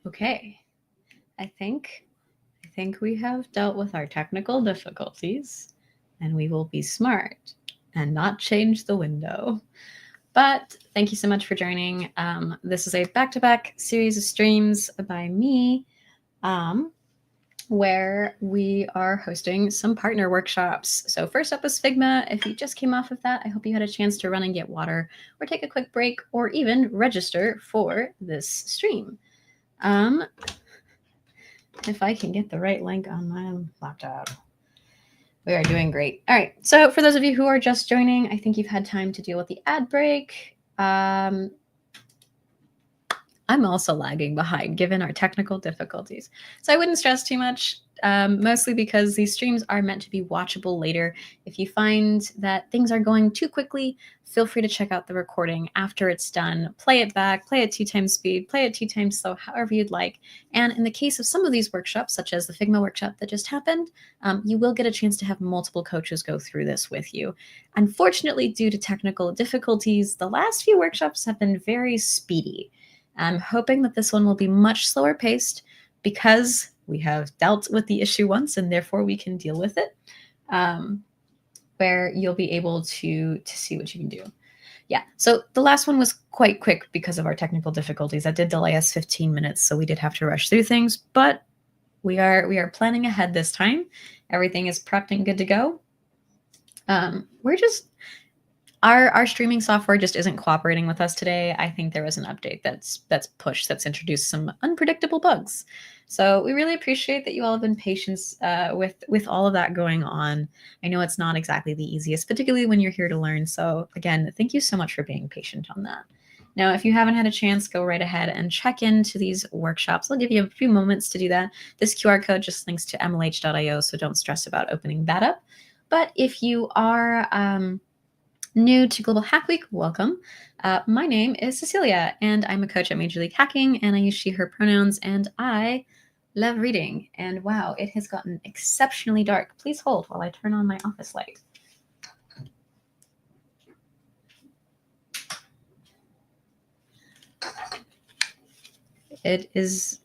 Okay, I think we have dealt with our technical difficulties, and we will be smart and not change the window. But thank you so much for joining. This is a back-to-back series of streams by me, where we are hosting some partner workshops. So first up is Figma. If you just came off of that, I hope you had a chance to run and get water, or take a quick break, or even register for this stream. If I can get the right link on my laptop. We are doing great. All right. So for those of you who are just joining, I think you've had time to deal with the ad break. I'm also lagging behind given our technical difficulties. So I wouldn't stress too much, mostly because these streams are meant to be watchable later. If you find that things are going too quickly, feel free to check out the recording after it's done. Play it back, play it 2 times speed, play it 2 times slow, however you'd like. And in the case of some of these workshops, such as the Figma workshop that just happened, you will get a chance to have multiple coaches go through this with you. Unfortunately, due to technical difficulties, the last few workshops have been very speedy. I'm hoping that this one will be much slower paced because we have dealt with the issue once and therefore we can deal with it, where you'll be able to see what you can do. Yeah, so the last one was quite quick because of our technical difficulties. That did delay us 15 minutes, so we did have to rush through things, but we are planning ahead this time. Everything is prepped and good to go. We're just... Our streaming software just isn't cooperating with us today. I think there was an update that's that's introduced some unpredictable bugs. So we really appreciate that you all have been patient with all of that going on. I know it's not exactly the easiest, particularly when you're here to learn. So again, thank you so much for being patient on that. Now, if you haven't had a chance, go right ahead and check into these workshops. I'll give you a few moments to do that. This QR code just links to mlh.io, so don't stress about opening that up. But if you are new to Global Hack Week, welcome. My name is Cecilia, and I'm a coach at Major League Hacking, and I use she, her pronouns, and I love reading. And wow, it has gotten exceptionally dark. Please hold while I turn on my office light. It is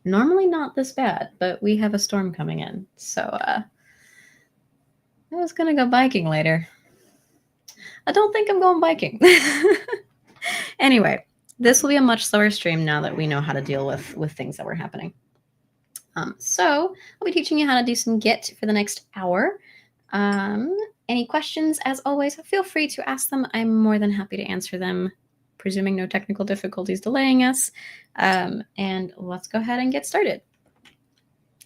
normally not this bad, but we have a storm coming in. So I was going to go biking later. I don't think I'm going biking. Anyway, this will be a much slower stream now that we know how to deal with things that were happening. So I'll be teaching you how to do some Git for the next hour. Any questions, as always, feel free to ask them. I'm more than happy to answer them, presuming no technical difficulties delaying us. And let's go ahead and get started.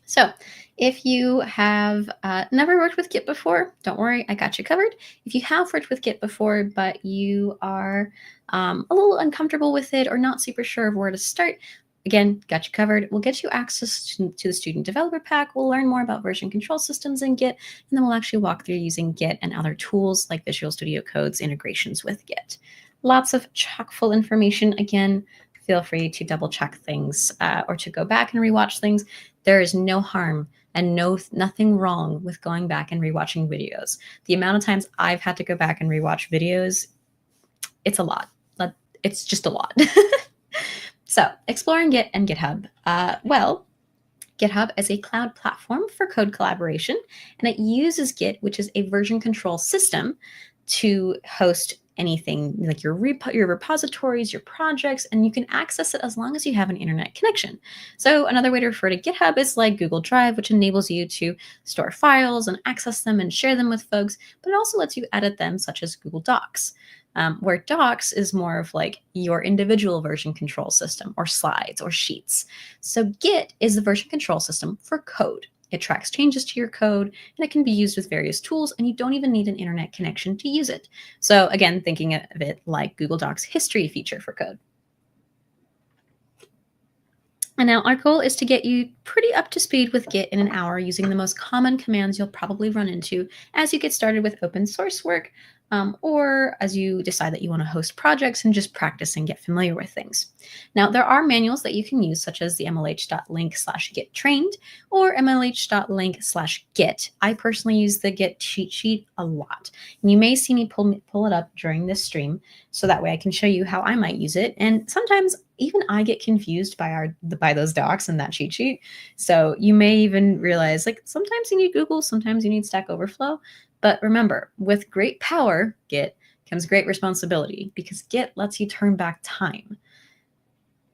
So if you have never worked with Git before, don't worry, I got you covered. If you have worked with Git before, but you are a little uncomfortable with it or not super sure of where to start, again, got you covered. We'll get you access to the Student Developer Pack. We'll learn more about version control systems in Git, and then we'll actually walk through using Git and other tools like Visual Studio Code's integrations with Git. Lots of chock-full information. Again, feel free to double check things or to go back and rewatch things. There is no harm and nothing wrong with going back and rewatching videos. The amount of times I've had to go back and rewatch videos, it's a lot. It's just a lot. So, exploring Git and GitHub. Well, GitHub is a cloud platform for code collaboration, and it uses Git, which is a version control system, to host anything like your repositories, your projects, and you can access it as long as you have an internet connection. So another way to refer to GitHub is like Google Drive, which enables you to store files and access them and share them with folks, but it also lets you edit them, such as Google Docs. Where Docs is more of like your individual version control system or slides or sheets. So Git is the version control system for code. It tracks changes to your code, and it can be used with various tools, and you don't even need an internet connection to use it. So again, thinking of it like Google Docs history feature for code. And now our goal is to get you pretty up to speed with Git in an hour using the most common commands you'll probably run into as you get started with open source work, or as you decide that you want to host projects and just practice and get familiar with things. Now, there are manuals that you can use, such as the mlh.link/gettrained or mlh.link/git. I personally use the Git cheat sheet a lot. And you may see me pull it up during this stream, so that way I can show you how I might use it. And sometimes even I get confused by those docs and that cheat sheet. So you may even realize, like, sometimes you need Google, sometimes you need Stack Overflow. But remember, with great power, Git, comes great responsibility, because Git lets you turn back time.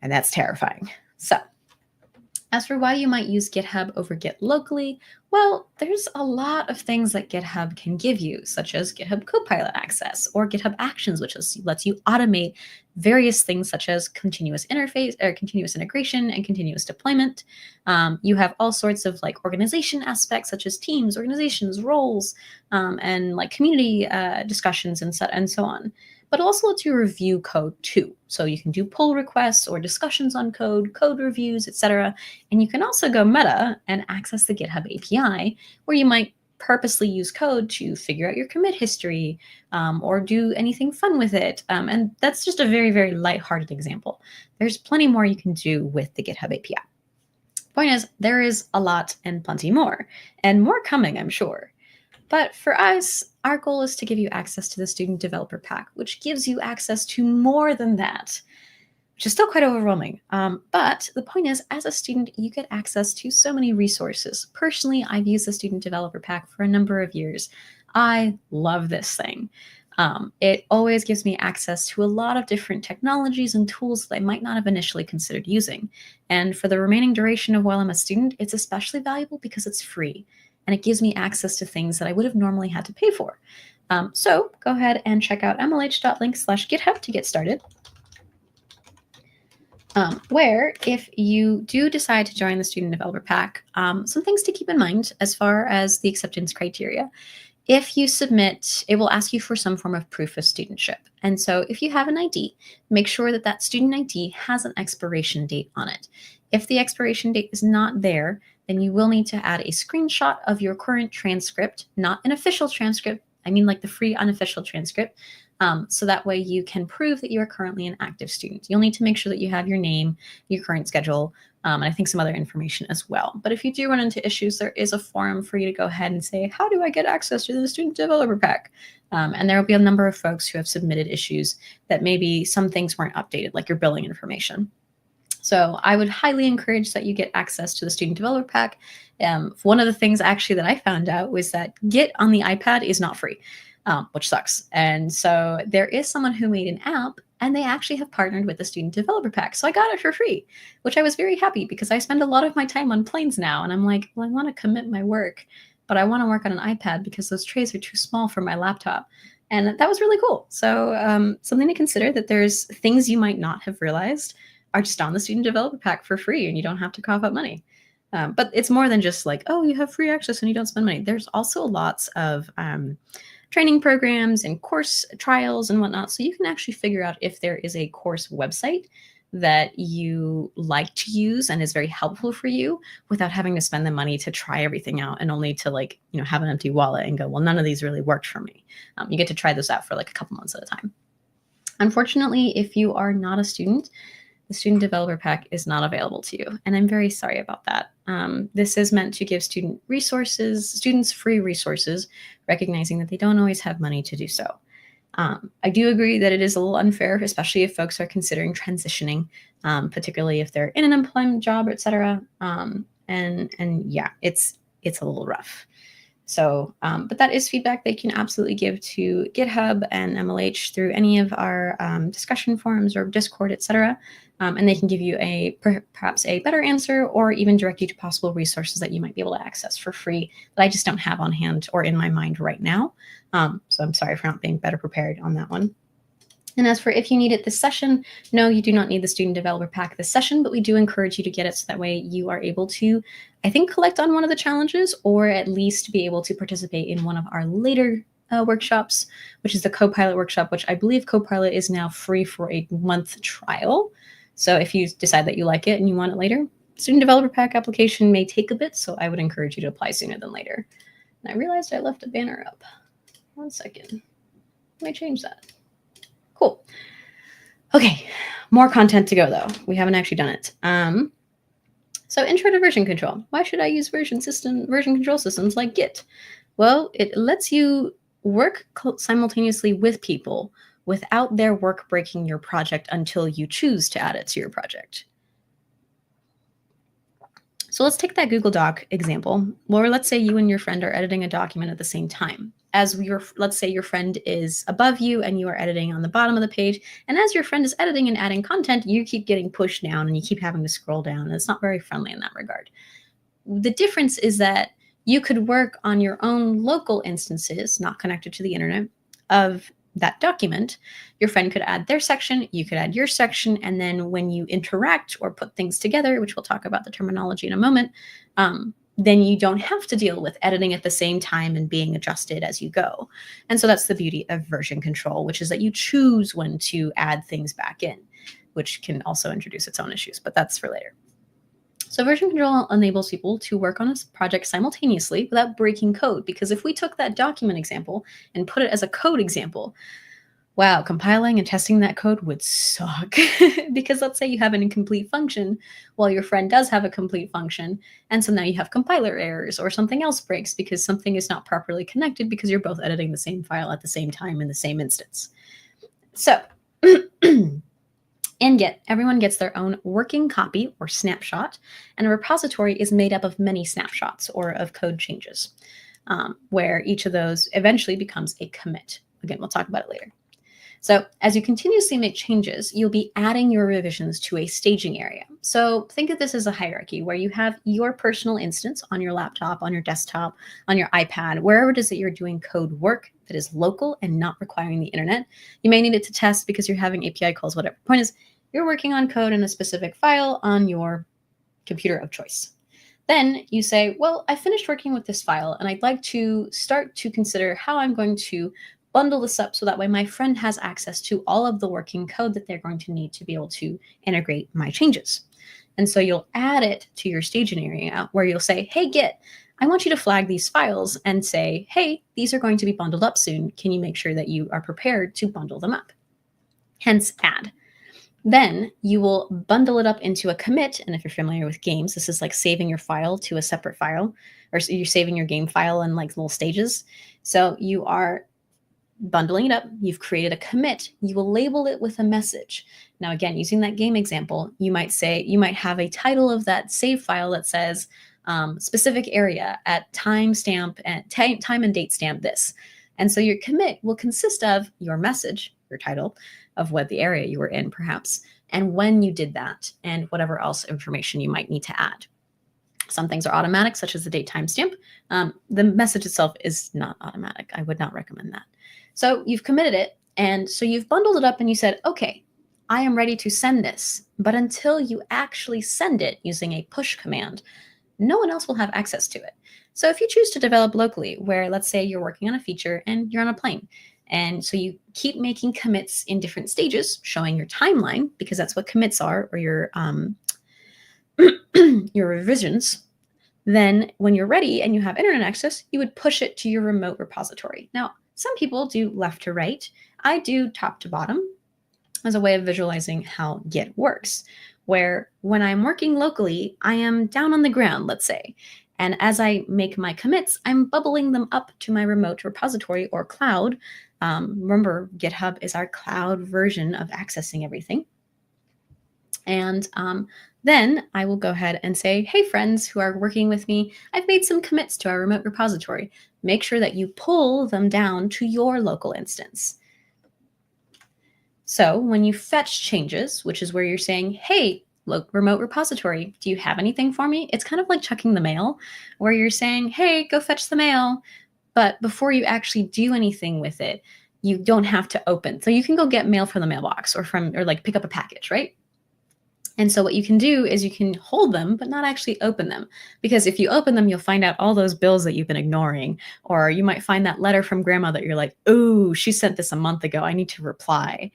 And that's terrifying. So as for why you might use GitHub over Git locally, well, there's a lot of things that GitHub can give you, such as GitHub Copilot access or GitHub Actions, which lets you automate various things such as continuous interface or continuous integration and continuous deployment. You have all sorts of like organization aspects, such as teams, organizations, roles, and like community discussions and so on. But it also lets you review code too. So you can do pull requests or discussions on code, code reviews, etc. And you can also go meta and access the GitHub API, where you might purposely use code to figure out your commit history or do anything fun with it. And that's just a very, very lighthearted example. There's plenty more you can do with the GitHub API. Point is, there is a lot and plenty more, and more coming, I'm sure. But for us, our goal is to give you access to the Student Developer Pack, which gives you access to more than that, which is still quite overwhelming. But the point is, as a student, you get access to so many resources. Personally, I've used the Student Developer Pack for a number of years. I love this thing. It always gives me access to a lot of different technologies and tools that I might not have initially considered using. And for the remaining duration of while I'm a student, it's especially valuable because it's free. And it gives me access to things that I would have normally had to pay for. So go ahead and check out mlh.link/GitHub to get started. Where if you do decide to join the Student Developer Pack, some things to keep in mind as far as the acceptance criteria. If you submit, it will ask you for some form of proof of studentship. And so if you have an ID, make sure that that student ID has an expiration date on it. If the expiration date is not there, then you will need to add a screenshot of your current transcript, not an official transcript. I mean like the free unofficial transcript. So that way you can prove that you are currently an active student. You'll need to make sure that you have your name, your current schedule, and I think some other information as well. But if you do run into issues, there is a forum for you to go ahead and say, how do I get access to the Student Developer Pack? And there will be a number of folks who have submitted issues that maybe some things weren't updated, like your billing information. So I would highly encourage that you get access to the Student Developer Pack. One of the things actually that I found out was that Git on the iPad is not free, which sucks. And so there is someone who made an app, and they actually have partnered with the Student Developer Pack. So I got it for free, which I was very happy because I spend a lot of my time on planes now. And I'm like, well, I want to commit my work, but I want to work on an iPad because those trays are too small for my laptop. And that was really cool. So something to consider, that there's things you might not have realized are just on the Student Developer Pack for free, and you don't have to cough up money. But it's more than just like, oh, you have free access and you don't spend money. There's also lots of training programs and course trials and whatnot. So you can actually figure out if there is a course website that you like to use and is very helpful for you without having to spend the money to try everything out and only to like, have an empty wallet and go, well, none of these really worked for me. You get to try those out for like a couple months at a time. Unfortunately, if you are not a student, the Student Developer Pack is not available to you, and I'm very sorry about that. This is meant to give students free resources, recognizing that they don't always have money to do so. I do agree that it is a little unfair, especially if folks are considering transitioning, particularly if they're in an employment job, etc. And yeah, it's a little rough. So, but that is feedback they can absolutely give to GitHub and MLH through any of our discussion forums or Discord, etc. And they can give you perhaps a better answer, or even direct you to possible resources that you might be able to access for free that I just don't have on hand or in my mind right now. So I'm sorry for not being better prepared on that one. And as for if you need it this session, no, you do not need the Student Developer Pack this session, but we do encourage you to get it so that way you are able to, I think, collect on one of the challenges, or at least be able to participate in one of our later workshops, which is the Copilot workshop, which I believe Copilot is now free for a month trial. So if you decide that you like it and you want it later, Student Developer Pack application may take a bit, so I would encourage you to apply sooner than later. And I realized I left a banner up. 1 second. Let me change that. Cool. Okay, more content to go though. We haven't actually done it. So intro to version control. Why should I use version control systems like Git? Well, it lets you work simultaneously with people without their work breaking your project until you choose to add it to your project. So let's take that Google Doc example, where let's say you and your friend are editing a document at the same time. Let's say your friend is above you and you are editing on the bottom of the page. And as your friend is editing and adding content, you keep getting pushed down and you keep having to scroll down. And it's not very friendly in that regard. The difference is that you could work on your own local instances, not connected to the internet, of that document. Your friend could add their section, you could add your section, and then when you interact or put things together, which we'll talk about the terminology in a moment, then you don't have to deal with editing at the same time and being adjusted as you go. And so that's the beauty of version control, which is that you choose when to add things back in, which can also introduce its own issues, but that's for later. So version control enables people to work on a project simultaneously without breaking code. Because if we took that document example and put it as a code example, wow, compiling and testing that code would suck. Because let's say you have an incomplete function while your friend does have a complete function. And so now you have compiler errors or something else breaks because something is not properly connected because you're both editing the same file at the same time in the same instance. So in Git, everyone gets their own working copy or snapshot, and a repository is made up of many snapshots or of code changes, where each of those eventually becomes a commit. Again, we'll talk about it later. So as you continuously make changes, you'll be adding your revisions to a staging area. So think of this as a hierarchy where you have your personal instance on your laptop, on your desktop, on your iPad, wherever it is that you're doing code work that is local and not requiring the internet. You may need it to test because you're having API calls, whatever. Point is, you're working on code in a specific file on your computer of choice. Then you say, well, I finished working with this file and I'd like to start to consider how I'm going to bundle this up so that way my friend has access to all of the working code that they're going to need to be able to integrate my changes. And so you'll add it to your staging area where you'll say, hey, Git, I want you to flag these files and say, hey, these are going to be bundled up soon. Can you make sure that you are prepared to bundle them up? Hence add. Then you will bundle it up into a commit. And if you're familiar with games, this is like saving your file to a separate file, or you're saving your game file in like little stages. So you are bundling it up. You've created a commit. You will label it with a message. Now, again, using that game example, you might have a title of that save file that says specific area at time and date stamp this. And so your commit will consist of your message, your title, of what the area you were in perhaps, and when you did that, and whatever else information you might need to add. Some things are automatic, such as the date timestamp. The message itself is not automatic. I would not recommend that. So you've committed it, and so you've bundled it up and you said, okay, I am ready to send this. But until you actually send it using a push command, no one else will have access to it. So if you choose to develop locally, where let's say you're working on a feature and you're on a plane, and so you keep making commits in different stages, showing your timeline, because that's what commits are, or your your revisions. Then when you're ready and you have internet access, you would push it to your remote repository. Now, some people do left to right. I do top to bottom as a way of visualizing how Git works, where when I'm working locally, I am down on the ground, let's say. And as I make my commits, I'm bubbling them up to my remote repository or cloud. Remember, GitHub is our cloud version of accessing everything. And then I will go ahead and say, hey, friends who are working with me, I've made some commits to our remote repository. Make sure that you pull them down to your local instance. So when you fetch changes, which is where you're saying, hey, remote repository, do you have anything for me? It's kind of like checking the mail, where you're saying, hey, go fetch the mail. But before you actually do anything with it, you don't have to open. So you can go get mail from the mailbox or like pick up a package, right? And so what you can do is you can hold them, but not actually open them. Because if you open them, you'll find out all those bills that you've been ignoring. Or you might find that letter from grandma that you're like, ooh, she sent this a month ago. I need to reply.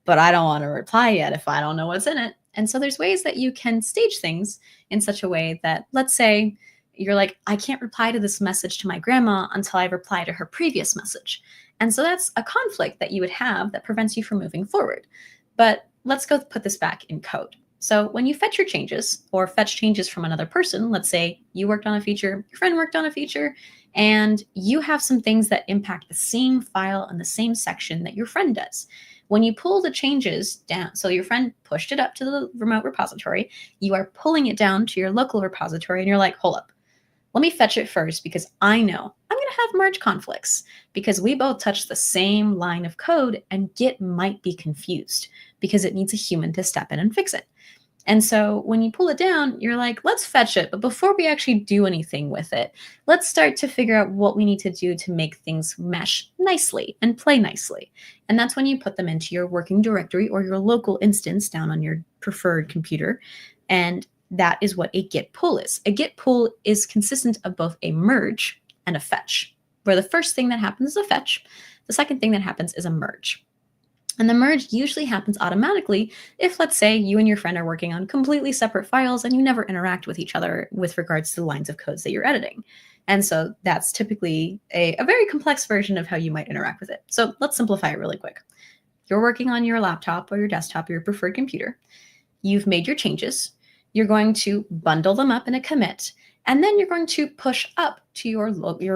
But I don't want to reply yet if I don't know what's in it. And so there's ways that you can stage things in such a way that, let's say, you're like, I can't reply to this message to my grandma until I reply to her previous message. And so that's a conflict that you would have that prevents you from moving forward. But let's go put this back in code. So when you fetch your changes or fetch changes from another person, let's say you worked on a feature, your friend worked on a feature, and you have some things that impact the same file and the same section that your friend does. when you pull the changes down, so your friend pushed it up to the remote repository, you are pulling it down to your local repository, and you're like, hold up, let me fetch it first because I know I'm going to have merge conflicts because we both touch the same line of code and Git might be confused because it needs a human to step in and fix it. And so when you pull it down, you're like, let's fetch it. But before we actually do anything with it, let's start to figure out what we need to do to make things mesh nicely and play nicely. And that's when you put them into your working directory or your local instance down on your preferred computer. And that is what a Git pull is. A Git pull is consistent of both a merge and a fetch, where the first thing that happens is a fetch. The second thing that happens is a merge. And the merge usually happens automatically if, let's say, you and your friend are working on completely separate files and you never interact with each other with regards to the lines of codes that you're editing. And so that's typically a very complex version of how you might interact with it. So let's simplify it really quick. You're working on your laptop or your desktop or your preferred computer. You've made your changes. You're going to bundle them up in a commit, and then you're going to push up to your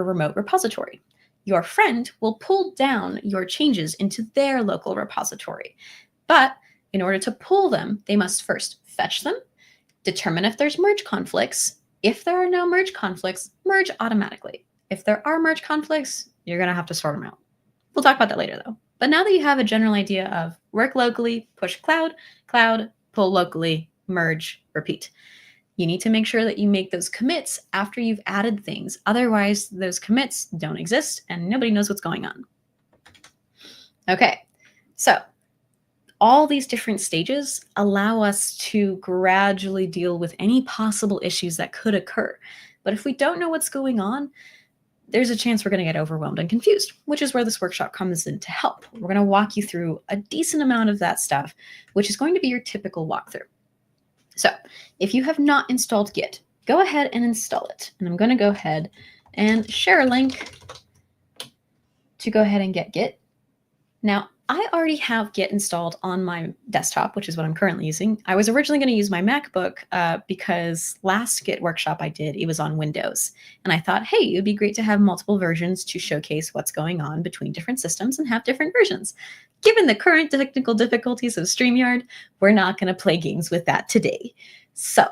remote repository. Your friend will pull down your changes into their local repository. But in order to pull them, they must first fetch them, determine if there's merge conflicts. If there are no merge conflicts, merge automatically. If there are merge conflicts, you're going to have to sort them out. We'll talk about that later, though. But now that you have a general idea of work locally, push cloud, cloud, pull locally, merge, repeat. You need to make sure that you make those commits after you've added things. Otherwise, those commits don't exist and nobody knows what's going on. Okay, so all these different stages allow us to gradually deal with any possible issues that could occur. But if we don't know what's going on, there's a chance we're going to get overwhelmed and confused, which is where this workshop comes in to help. We're going to walk you through a decent amount of that stuff, which is going to be your typical walkthrough. So if you have not installed Git, go ahead and install it. And I'm going to go ahead and share a link to go ahead and get Git. Now, I already have Git installed on my desktop, which is what I'm currently using. I was originally going to use my MacBook because last Git workshop I did, it was on Windows. And I thought, hey, it would be great to have multiple versions to showcase what's going on between different systems and have different versions. Given the current technical difficulties of StreamYard, we're not going to play games with that today. So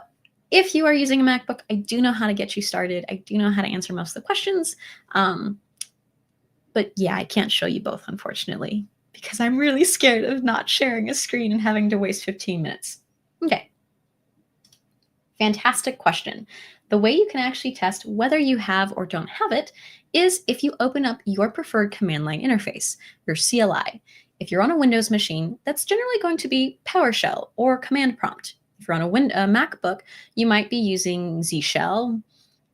if you are using a MacBook, I do know how to get you started. I do know how to answer most of the questions. But yeah, I can't show you both, unfortunately, because I'm really scared of not sharing a screen and having to waste 15 minutes. Okay. Fantastic question. The way you can actually test whether you have or don't have it is if you open up your preferred command line interface, your CLI. If you're on a Windows machine, that's generally going to be PowerShell or Command Prompt. If you're on a MacBook, you might be using Z Shell,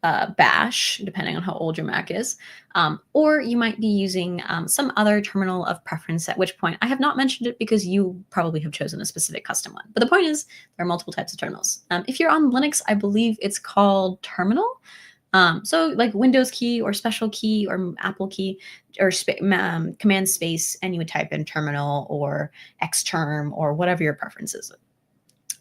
Bash, depending on how old your Mac is, or you might be using some other terminal of preference, at which point I have not mentioned it because you probably have chosen a specific custom one. But the point is there are multiple types of terminals. If you're on Linux, I believe it's called Terminal. So like Windows key or special key or Apple key or command space, and you would type in terminal or xterm or whatever your preference is.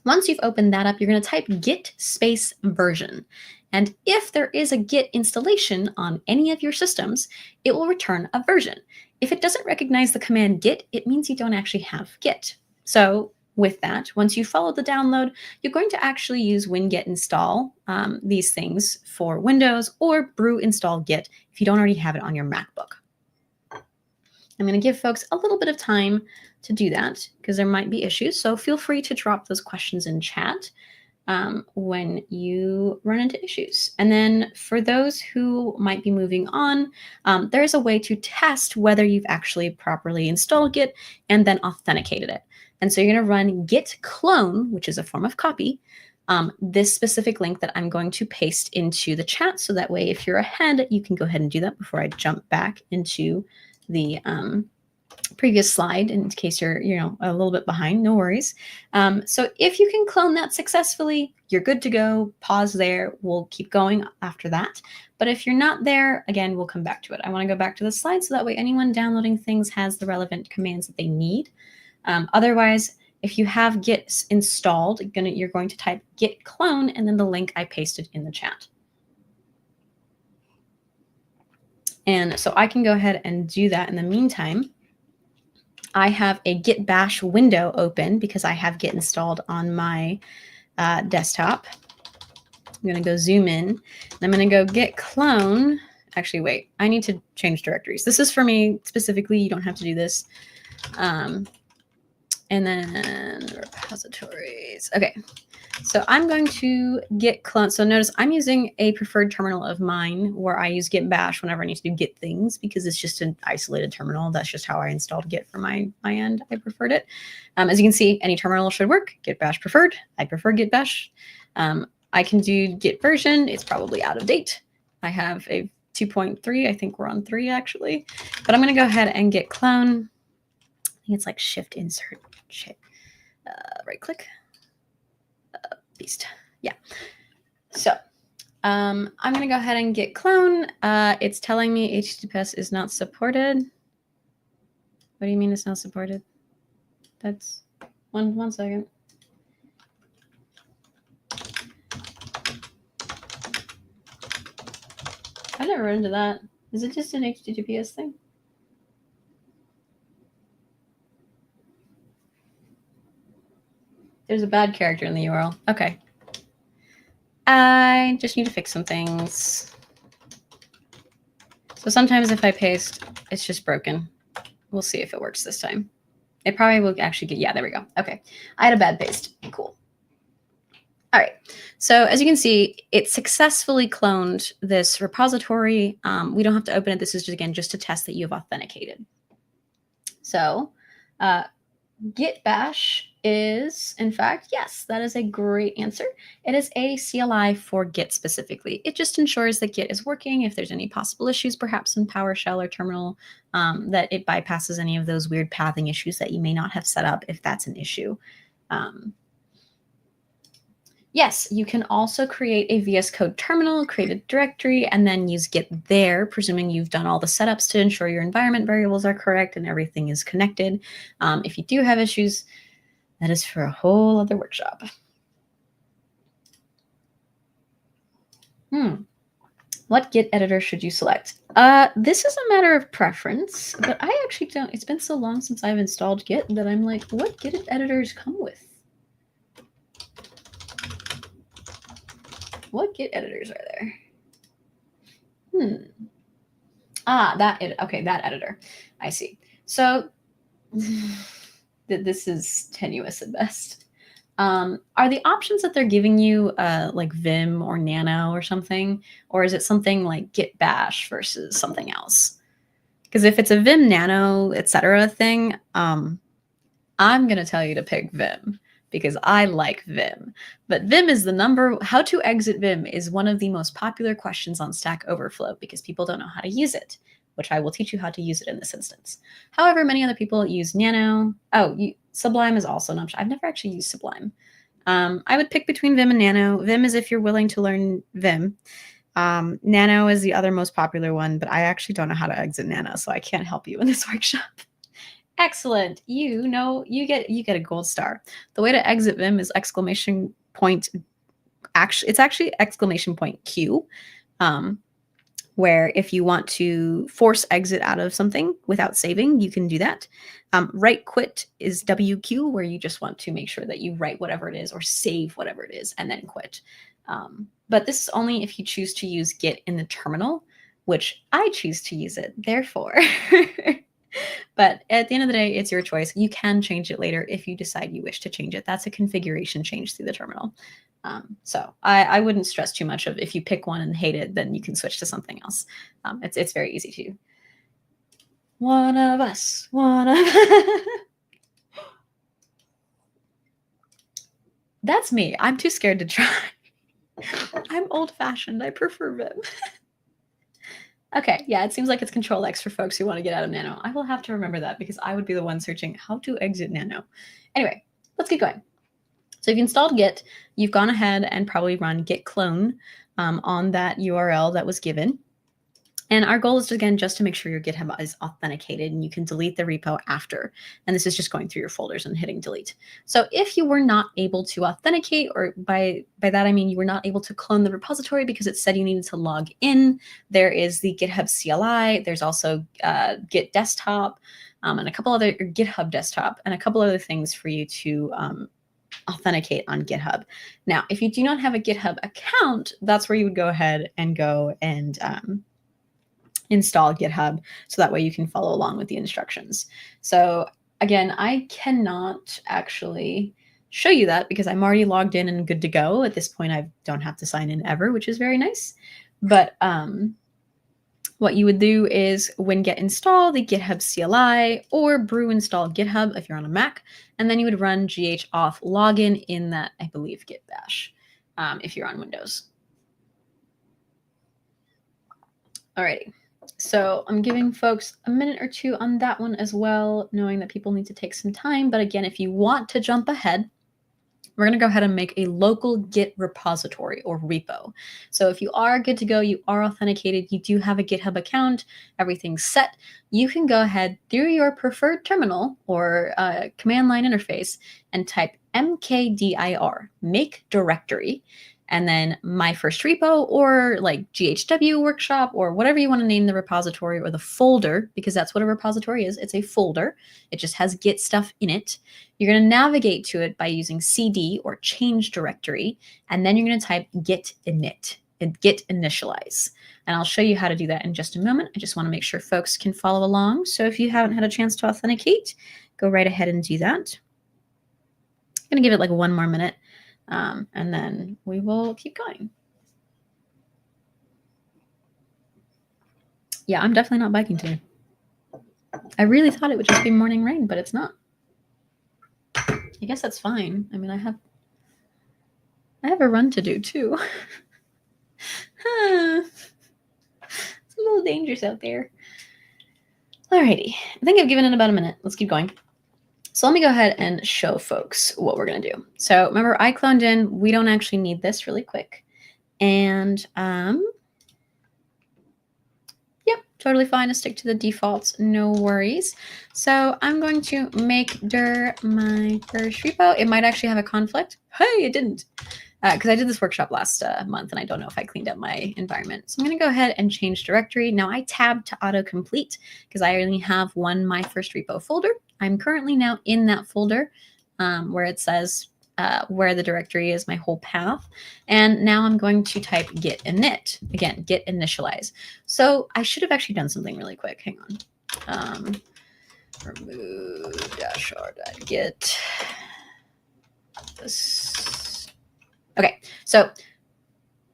Once you've opened that up, you're going to type git space version. And if there is a Git installation on any of your systems, it will return a version. If it doesn't recognize the command git, it means you don't actually have Git. So with that, once you follow the download, you're going to actually use wingit install these things for Windows, or brew install git if you don't already have it on your MacBook. I'm going to give folks a little bit of time to do that because there might be issues. So feel free to drop those questions in chat when you run into issues. And then for those who might be moving on, there's a way to test whether you've actually properly installed Git and then authenticated it. And so you're going to run git clone, which is a form of copy, this specific link that I'm going to paste into the chat. So that way, if you're ahead, you can go ahead and do that before I jump back into the previous slide in case you're a little bit behind. No worries. So if you can clone that successfully, you're good to go. Pause there. We'll keep going after that. But if you're not there, again, we'll come back to it. I want to go back to the slide so that way anyone downloading things has the relevant commands that they need. Otherwise, if you have Git installed, you're going to type git clone and then the link I pasted in the chat. And so I can go ahead and do that in the meantime. I have a Git bash window open because I have Git installed on my desktop. I'm going to go zoom in, and I'm going to go git clone. Actually, wait, I need to change directories. This is for me specifically. You don't have to do this. And then repositories. Okay, so I'm going to git clone. So notice I'm using a preferred terminal of mine where I use git bash whenever I need to do git things because it's just an isolated terminal. That's just how I installed git for my end. I preferred it. As you can see, any terminal should work. Git bash preferred. I prefer git bash. I can do git version. It's probably out of date. I have a 2.3. I think we're on 3 actually. But I'm going to go ahead and git clone. I think it's like shift insert. Right click. Beast. Yeah. So I'm going to go ahead and git clone. It's telling me HTTPS is not supported. What do you mean it's not supported? That's one second. I've never run into that. Is it just an HTTPS thing? There's a bad character in the URL. Okay. I just need to fix some things. So sometimes if I paste, it's just broken. We'll see if it works this time. It probably will actually get, yeah, there we go. Okay. I had a bad paste. Cool. All right. So as you can see, it successfully cloned this repository. We don't have to open it. This is just, again, just to test that you have authenticated. So Git bash is, in fact, yes, that is a great answer. It is a CLI for Git specifically. It just ensures that Git is working. If there's any possible issues, perhaps in PowerShell or terminal, that it bypasses any of those weird pathing issues that you may not have set up if that's an issue. Yes, you can also create a VS Code terminal, create a directory, and then use Git there, presuming you've done all the setups to ensure your environment variables are correct and everything is connected. If you do have issues, that is for a whole other workshop. What Git editor should you select? This is a matter of preference, but I actually don't. It's been so long since I've installed Git that I'm like, what Git editors come with? What Git editors are there? That editor. I see. So this is tenuous at best. Are the options that they're giving you like Vim or Nano or something? Or is it something like Git Bash versus something else? Because if it's a Vim, Nano, etc. thing, I'm going to tell you to pick Vim because I like Vim. But Vim is how to exit Vim is one of the most popular questions on Stack Overflow because people don't know how to use it, which I will teach you how to use it in this instance. However, many other people use Nano. Sublime is also an option. I've never actually used Sublime. I would pick between Vim and Nano. Vim is if you're willing to learn Vim. Nano is the other most popular one, but I actually don't know how to exit Nano, so I can't help you in this workshop. Excellent. You get a gold star. The way to exit Vim is exclamation point. It's actually exclamation point Q. Where if you want to force exit out of something without saving, you can do that. Write quit is WQ, where you just want to make sure that you write whatever it is or save whatever it is and then quit. But this is only if you choose to use Git in the terminal, which I choose to use it, therefore. But at the end of the day, it's your choice. You can change it later if you decide you wish to change it. That's a configuration change through the terminal. So I wouldn't stress too much of if you pick one and hate it, then you can switch to something else. It's very easy to. One of us. That's me. I'm too scared to try. I'm old-fashioned. I prefer Vim. Okay, yeah, it seems like it's Control X for folks who want to get out of Nano. I will have to remember that because I would be the one searching how to exit Nano. Anyway, let's get going. So if you installed Git, you've gone ahead and probably run git clone on that URL that was given. And our goal is, again, just to make sure your GitHub is authenticated and you can delete the repo after. And this is just going through your folders and hitting delete. So if you were not able to authenticate, or by that I mean you were not able to clone the repository because it said you needed to log in, there is the GitHub CLI. There's also Git Desktop. and a couple other GitHub desktop, and a couple other things for you to authenticate on GitHub. Now, if you do not have a GitHub account, that's where you would go ahead and install GitHub, so that way you can follow along with the instructions. So again, I cannot actually show you that because I'm already logged in and good to go. At this point, I don't have to sign in ever, which is very nice. But what you would do is win-get install the GitHub CLI or brew install GitHub if you're on a Mac, and then you would run ghauth login in that, I believe, git bash if you're on Windows. Alrighty. So I'm giving folks a minute or two on that one as well, knowing that people need to take some time. But again, if you want to jump ahead, we're going to go ahead and make a local Git repository or repo. So if you are good to go, you are authenticated, you do have a GitHub account, everything's set, you can go ahead through your preferred terminal or command line interface and type mkdir, make directory, and then my first repo or like GHW workshop or whatever you want to name the repository or the folder, because that's what a repository is. It's a folder. It just has Git stuff in it. You're going to navigate to it by using cd or change directory, and then you're going to type git init and git initialize. And I'll show you how to do that in just a moment. I just want to make sure folks can follow along. So if you haven't had a chance to authenticate, go right ahead and do that. I'm going to give it like 1 more minute. And then we will keep going. Yeah, I'm definitely not biking today. I really thought it would just be morning rain, but it's not. I guess that's fine. I mean, I have a run to do too. It's a little dangerous out there. Alrighty, I think I've given it about a minute. Let's keep going. So let me go ahead and show folks what we're going to do. So remember, I cloned in. We don't actually need this really quick. And yep, totally fine to stick to the defaults. No worries. So I'm going to make dir my first repo. It might actually have a conflict. Hey, it didn't. Because I did this workshop last month, and I don't know if I cleaned up my environment. So I'm going to go ahead and change directory. Now I tabbed to autocomplete because I only have one my first repo folder. I'm currently now in that folder where it says where the directory is, my whole path. And now I'm going to type git init. Again, git initialize. So I should have actually done something really quick. Hang on. Remove -r.git. This. Okay, so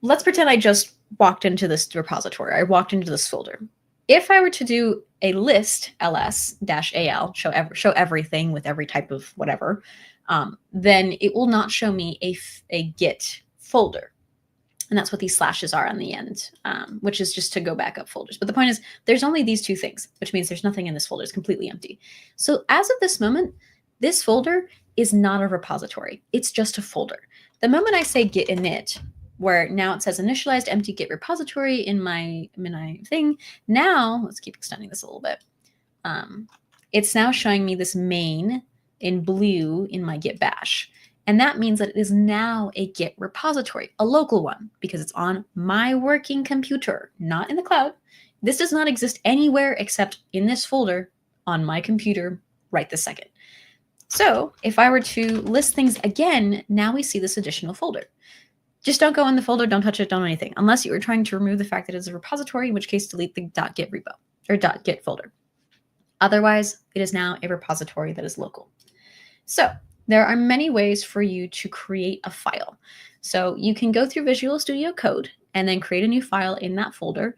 let's pretend I just walked into this repository. I walked into this folder. If I were to do a list ls-al, show everything with every type of whatever, then it will not show me a Git folder. And that's what these slashes are on the end, which is just to go back up folders. But the point is, there's only these two things, which means there's nothing in this folder. It's completely empty. So as of this moment, this folder is not a repository. It's just a folder. The moment I say git init, where now it says initialized empty git repository in my thing, now let's keep extending this a little bit. It's now showing me this main in blue in my git bash. And that means that it is now a Git repository, a local one, because it's on my working computer, not in the cloud. This does not exist anywhere except in this folder on my computer right this second. So if I were to list things again, now we see this additional folder. Just don't go in the folder, don't touch it, don't do anything, unless you were trying to remove the fact that it's a repository, in which case delete the .git repo or .git folder. Otherwise, it is now a repository that is local. So there are many ways for you to create a file. So you can go through Visual Studio Code and then create a new file in that folder,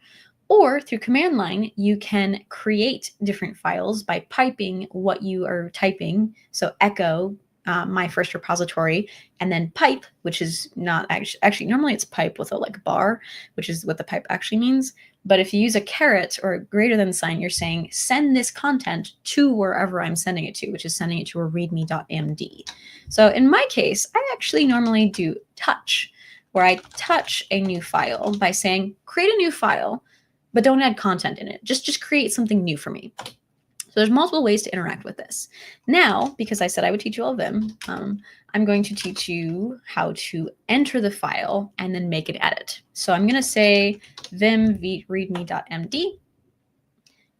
or through command line, you can create different files by piping what you are typing. So echo my first repository, and then pipe, which is not actually normally it's pipe with a like bar, which is what the pipe actually means. But if you use a caret or a greater than sign, you're saying send this content to wherever I'm sending it to, which is sending it to a readme.md. So in my case, I actually normally do touch, where I touch a new file by saying create a new file, but don't add content in it. Just create something new for me. So there's multiple ways to interact with this. Now, because I said I would teach you all of them, I'm going to teach you how to enter the file and then make an edit. So I'm going to say vim readme.md.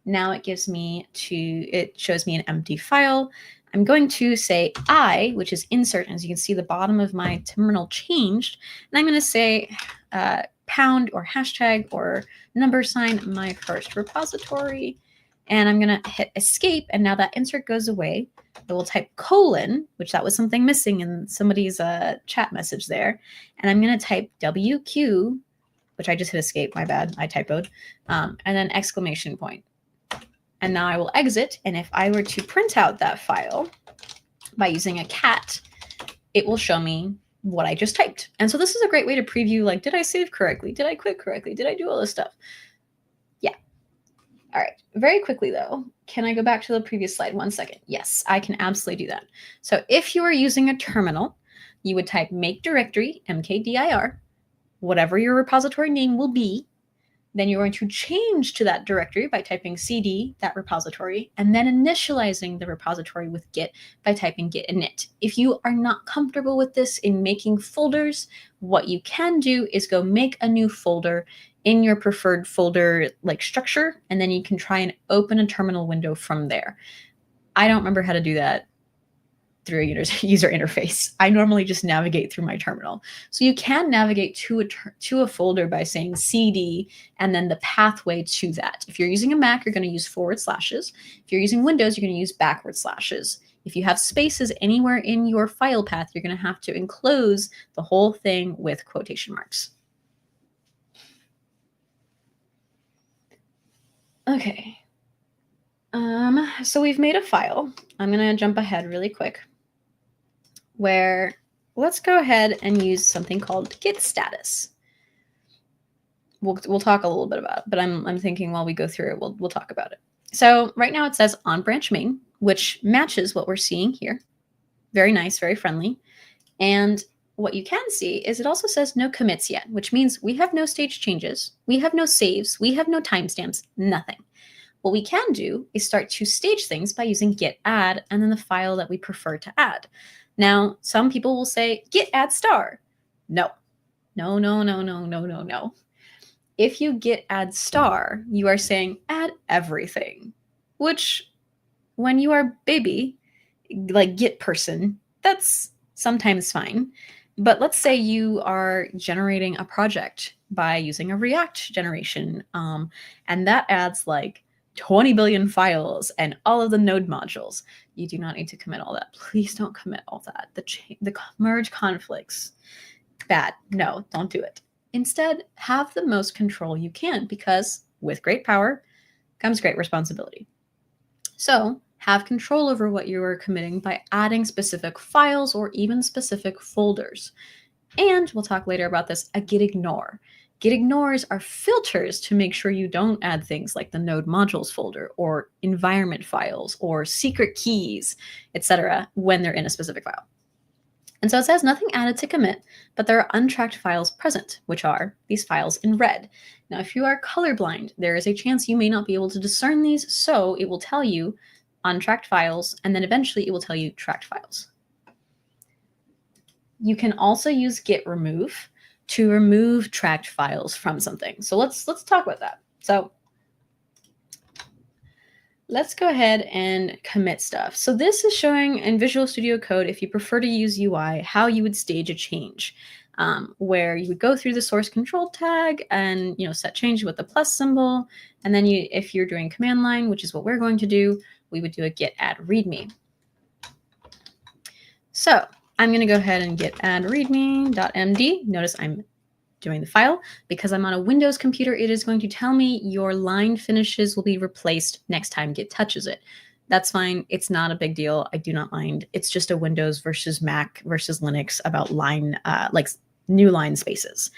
Now it shows me an empty file. I'm going to say I, which is insert. As you can see, the bottom of my terminal changed. And I'm going to say pound or hashtag or number sign my first repository. And I'm going to hit escape. And now that insert goes away. I will type colon, which that was something missing in somebody's chat message there. And I'm going to type WQ, which I just hit escape. My bad. I typoed. And then exclamation point. And now I will exit. And if I were to print out that file by using a cat, it will show me what I just typed. And so this is a great way to preview, like, did I save correctly? Did I quit correctly? Did I do all this stuff? Yeah. All right. Very quickly, though, can I go back to the previous slide? 1 second. Yes, I can absolutely do that. So if you are using a terminal, you would type make directory, mkdir, whatever your repository name will be. Then you're going to change to that directory by typing cd, that repository, and then initializing the repository with git by typing git init. If you are not comfortable with this in making folders, what you can do is go make a new folder in your preferred folder like structure, and then you can try and open a terminal window from there. I don't remember how to do that through a user interface. I normally just navigate through my terminal. So you can navigate to a folder by saying cd and then the pathway to that. If you're using a Mac, you're going to use forward slashes. If you're using Windows, you're going to use backward slashes. If you have spaces anywhere in your file path, you're going to have to enclose the whole thing with quotation marks. Okay. So we've made a file. I'm going to jump ahead really quick, where let's go ahead and use something called git status. We'll talk a little bit about it, but I'm thinking while we go through it, we'll talk about it. So right now it says on branch main, which matches what we're seeing here. Very nice, very friendly. And what you can see is it also says no commits yet, which means we have no stage changes, we have no saves, we have no timestamps, nothing. What we can do is start to stage things by using git add and then the file that we prefer to add. Now, some people will say git add star. No. If you git add star, you are saying add everything, which when you are baby, like git person, that's sometimes fine. But let's say you are generating a project by using a React generation, and that adds like 20 billion files and all of the node modules. You do not need to commit all that. Please don't commit all that. The merge conflicts, bad. No, don't do it. Instead, have the most control you can, because with great power comes great responsibility. So have control over what you are committing by adding specific files or even specific folders. And we'll talk later about this, a git ignore. Git ignores are filters to make sure you don't add things like the node modules folder or environment files or secret keys, etc., when they're in a specific file. And so it says nothing added to commit, but there are untracked files present, which are these files in red. Now, if you are colorblind, there is a chance you may not be able to discern these, so it will tell you untracked files, and then eventually it will tell you tracked files. You can also use git remove to remove tracked files from something. So let's talk about that. So let's go ahead and commit stuff. So this is showing in Visual Studio Code, if you prefer to use UI, how you would stage a change, where you would go through the source control tag and set change with the plus symbol. And then if you're doing command line, which is what we're going to do, we would do a git add readme. So I'm going to go ahead and git add readme.md. Notice I'm doing the file. Because I'm on a Windows computer, it is going to tell me your line finishes will be replaced next time Git touches it. That's fine. It's not a big deal. I do not mind. It's just a Windows versus Mac versus Linux about line, like new line spaces.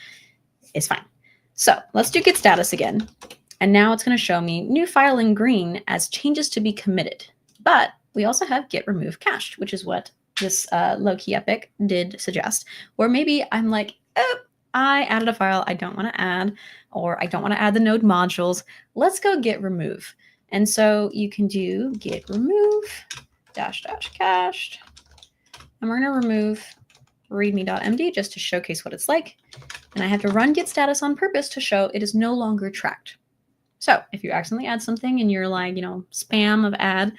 It's fine. So let's do git status again. And now it's going to show me new file in green as changes to be committed. But we also have git remove cached, which is what this low-key epic did suggest. Or maybe I'm like, oh, I added a file I don't want to add, or I don't want to add the node modules. Let's go git remove. And so you can do git remove --cached. And we're going to remove readme.md just to showcase what it's like. And I have to run git status on purpose to show it is no longer tracked. So if you accidentally add something and you're like, spam of add,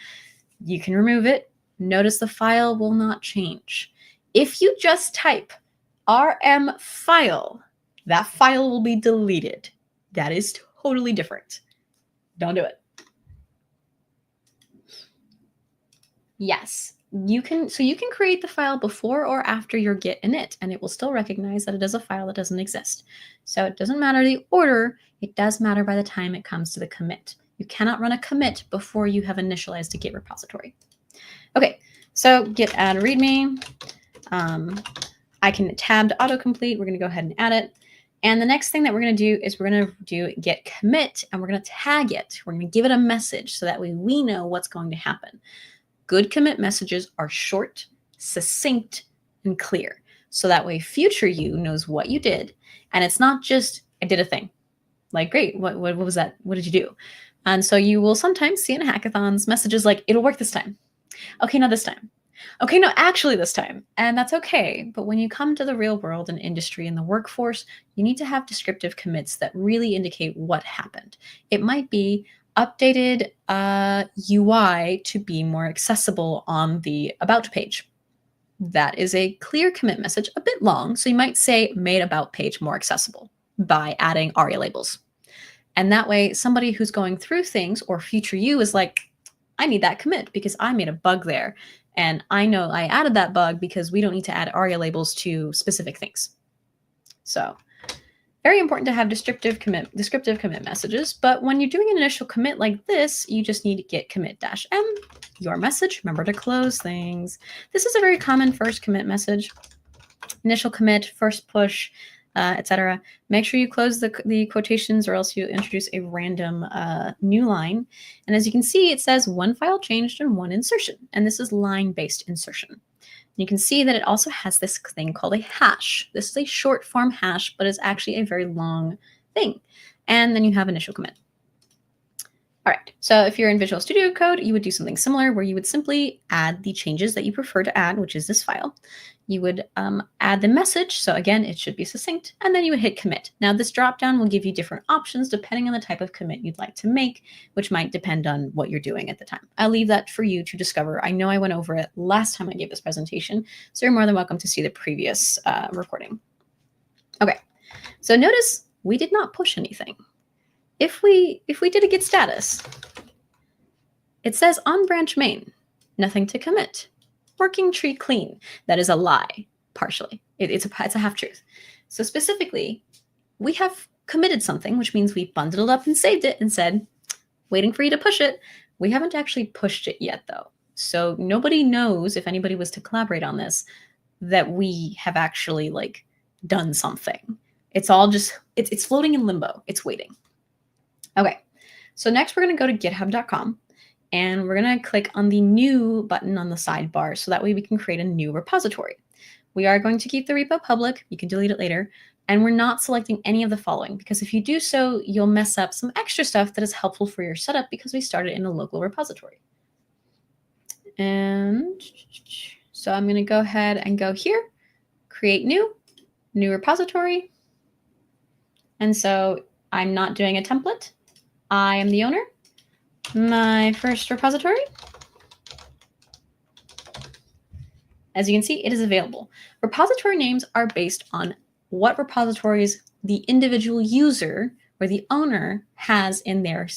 you can remove it. Notice the file will not change. If you just type rm file, that file will be deleted. That is totally different. Don't do it. Yes, you can create the file before or after your git init, and it will still recognize that it is a file that doesn't exist. So it doesn't matter the order, it does matter by the time it comes to the commit. You cannot run a commit before you have initialized a Git repository. Okay, so git add readme. I can tab to autocomplete. We're going to go ahead and add it. And the next thing that we're going to do is we're going to do git commit, and we're going to tag it. We're going to give it a message so that way we know what's going to happen. Good commit messages are short, succinct, and clear. So that way future you knows what you did. And it's not just, I did a thing. Like, great, what was that? What did you do? And so you will sometimes see in hackathons messages like, it'll work this time. Okay, not this time. Okay, no, actually this time. And that's okay. But when you come to the real world and industry and the workforce, you need to have descriptive commits that really indicate what happened. It might be updated UI to be more accessible on the About page. That is a clear commit message, a bit long. So you might say made About page more accessible by adding ARIA labels. And that way, somebody who's going through things or future you is like, I need that commit because I made a bug there. And I know I added that bug because we don't need to add ARIA labels to specific things. So very important to have descriptive commit messages. But when you're doing an initial commit like this, you just need to git commit-m, your message. Remember to close things. This is a very common first commit message. Initial commit, first push, etc. Make sure you close the quotations or else you introduce a random new line. And as you can see, it says one file changed and one insertion. And this is line-based insertion. You can see that it also has this thing called a hash. This is a short form hash, but it's actually a very long thing. And then you have initial commit. All right, so if you're in Visual Studio Code, you would do something similar where you would simply add the changes that you prefer to add, which is this file. You would add the message. So again, it should be succinct, and then you would hit commit. Now this dropdown will give you different options depending on the type of commit you'd like to make, which might depend on what you're doing at the time. I'll leave that for you to discover. I know I went over it last time I gave this presentation, so you're more than welcome to see the previous recording. Okay, so notice we did not push anything. If we did a git status, it says on branch main, nothing to commit. Working tree clean. That is a lie, partially. It's a half truth. So specifically, we have committed something, which means we bundled it up and saved it and said, waiting for you to push it. We haven't actually pushed it yet, though. So nobody knows, if anybody was to collaborate on this, that we have actually done something. It's all just, it's floating in limbo. It's waiting. Okay, so next we're going to go to github.com and we're going to click on the new button on the sidebar so that way we can create a new repository. We are going to keep the repo public. You can delete it later. And we're not selecting any of the following because if you do so, you'll mess up some extra stuff that is helpful for your setup because we started in a local repository. And so I'm going to go ahead and go here, create new repository. And so I'm not doing a template. I am the owner. My first repository. As you can see, it is available. Repository names are based on what repositories the individual user or the owner has in their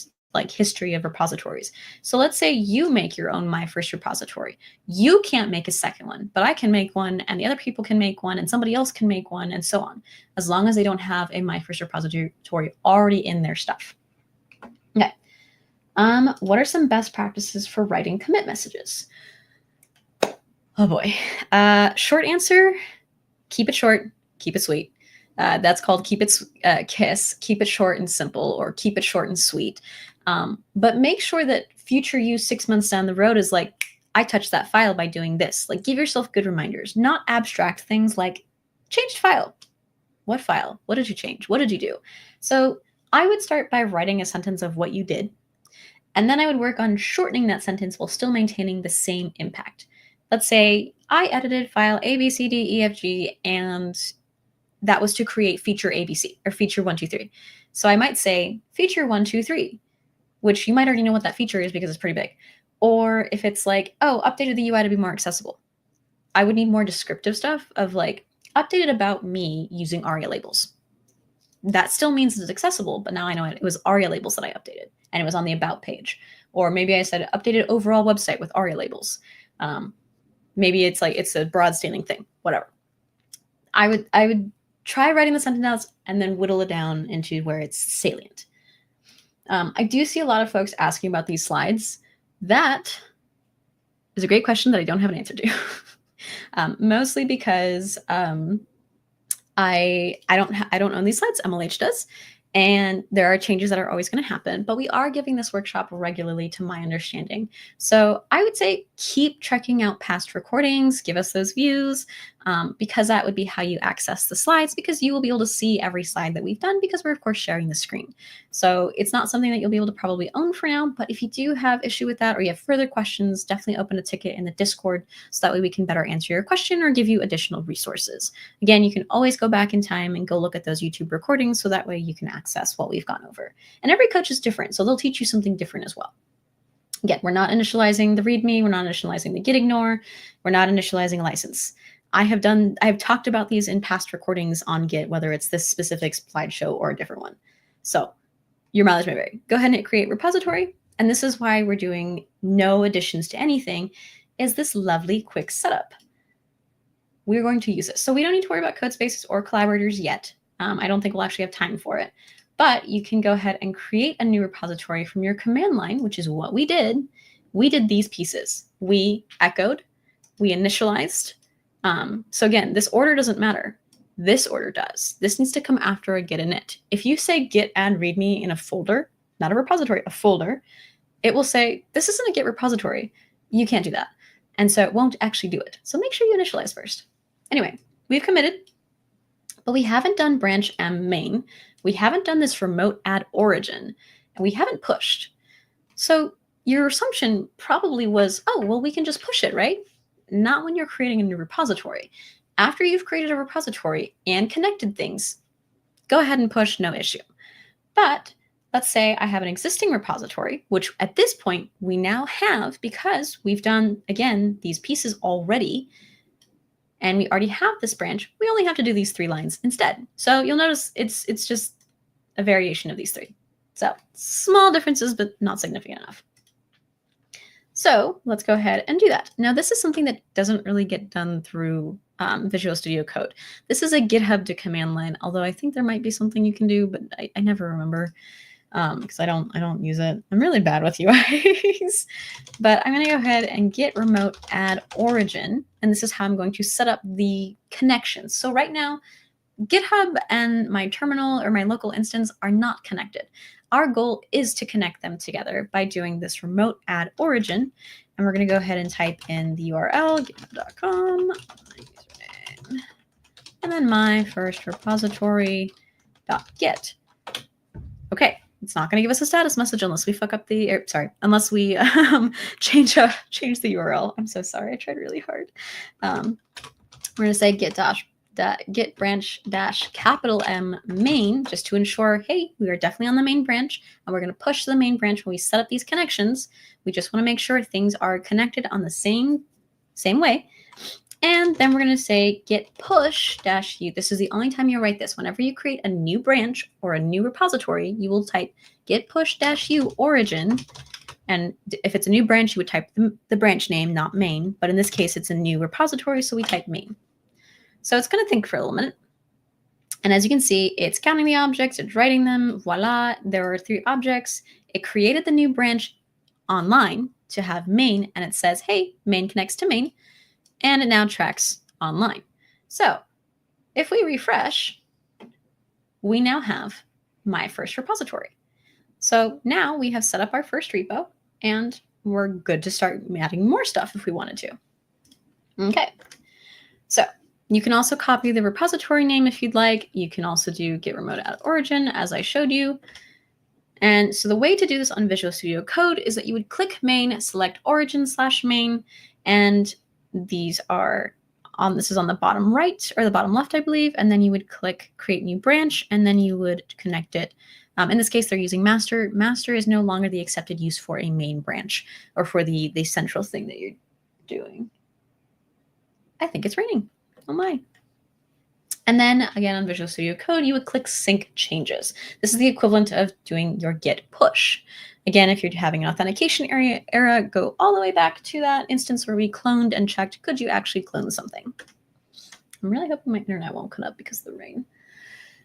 history of repositories. So let's say you make your own My First Repository. You can't make a second one, but I can make one and the other people can make one and somebody else can make one and so on, as long as they don't have a My First Repository already in their stuff. Okay. What are some best practices for writing commit messages? Oh boy. Short answer, keep it short, keep it sweet. That's called KISS, keep it short and simple, or keep it short and sweet. But make sure that future you 6 months down the road is like, I touched that file by doing this. Give yourself good reminders, not abstract things like changed file. What file? What did you change? What did you do? So I would start by writing a sentence of what you did. And then I would work on shortening that sentence while still maintaining the same impact. Let's say I edited file ABCDEFG and that was to create feature ABC or feature 123. So I might say feature 123, which you might already know what that feature is because it's pretty big. Or if it's like, oh, updated the UI to be more accessible, I would need more descriptive stuff of like updated about me using ARIA labels. That still means it's accessible, but now I know it was ARIA labels that I updated and it was on the about page. Or maybe I said updated overall website with ARIA labels. Maybe it's like it's a broad standing thing, whatever. I would try writing the sentence out and then whittle it down into where it's salient. I do see a lot of folks asking about these slides. That is a great question that I don't have an answer to. Mostly because I don't own these slides. MLH does. And there are changes that are always going to happen, but we are giving this workshop regularly to my understanding. So I would say keep checking out past recordings, give us those views, because that would be how you access the slides, because you will be able to see every slide that we've done because we're of course sharing the screen. So it's not something that you'll be able to probably own for now, but if you do have issue with that or you have further questions, definitely open a ticket in the Discord so that way we can better answer your question or give you additional resources. Again, you can always go back in time and go look at those YouTube recordings so that way you can access what we've gone over. And every coach is different, so they'll teach you something different as well. Again, we're not initializing the README, we're not initializing the Git ignore, we're not initializing a license. I have talked about these in past recordings on Git, whether it's this specific slideshow or a different one. So your mileage may vary. Go ahead and hit create repository. And this is why we're doing no additions to anything, is this lovely quick setup. We're going to use it. So we don't need to worry about code spaces or collaborators yet. I don't think we'll actually have time for it. But you can go ahead and create a new repository from your command line, which is what we did. We did these pieces. We echoed, we initialized. So again, this order doesn't matter. This order does. This needs to come after a git init. If you say git add readme in a folder, not a repository, a folder, it will say, this isn't a Git repository. You can't do that. And so it won't actually do it. So make sure you initialize first. Anyway, we've committed, but we haven't done branch m main. We haven't done this remote add origin, and we haven't pushed. So your assumption probably was, oh, well, we can just push it, right? Not when you're creating a new repository. After you've created a repository and connected things, go ahead and push, no issue. But let's say I have an existing repository, which at this point we now have because we've done, again, these pieces already, and we already have this branch. We only have to do these 3 lines instead. So you'll notice it's just a variation of these 3. So small differences, but not significant enough. So let's go ahead and do that. Now, this is something that doesn't really get done through Visual Studio Code. This is a GitHub to command line, although I think there might be something you can do, but I never remember because I don't use it. I'm really bad with UIs. But I'm going to go ahead and git remote add origin, and this is how I'm going to set up the connections. So right now, GitHub and my terminal or my local instance are not connected. Our goal is to connect them together by doing this remote add origin. And we're going to go ahead and type in the URL, github.com, and then my first repository.git. Okay, it's not going to give us a status message unless we fuck up unless we change the URL. I'm so sorry, I tried really hard. We're going to say git branch dash capital M main, just to ensure, hey, we are definitely on the main branch, and we're going to push the main branch when we set up these connections. We just want to make sure things are connected on the same way. And then we're going to say git push dash u. This is the only time you write this. Whenever you create a new branch or a new repository, you will type git push dash u origin. And if it's a new branch, you would type the branch name, not main. But in this case, it's a new repository, so we type main. So it's going to think for a little minute. And as you can see, it's counting the objects, it's writing them, voila, there are 3 objects. It created the new branch online to have main, and it says, hey, main connects to main, and it now tracks online. So if we refresh, we now have my first repository. So now we have set up our first repo, and we're good to start adding more stuff if we wanted to. Okay, so you can also copy the repository name if you'd like. You can also do git remote add origin, as I showed you. And so the way to do this on Visual Studio Code is that you would click main, select origin/main, and these are this is on the bottom right or the bottom left, I believe. And then you would click create new branch, and then you would connect it In this case, they're using master. Master is no longer the accepted use for a main branch or for the central thing that you're doing. I think it's raining. Oh my. And then again on Visual Studio Code, you would click Sync Changes. This is the equivalent of doing your Git push. Again, if you're having an authentication error, go all the way back to that instance where we cloned and checked, could you actually clone something? I'm really hoping my internet won't cut up because of the rain.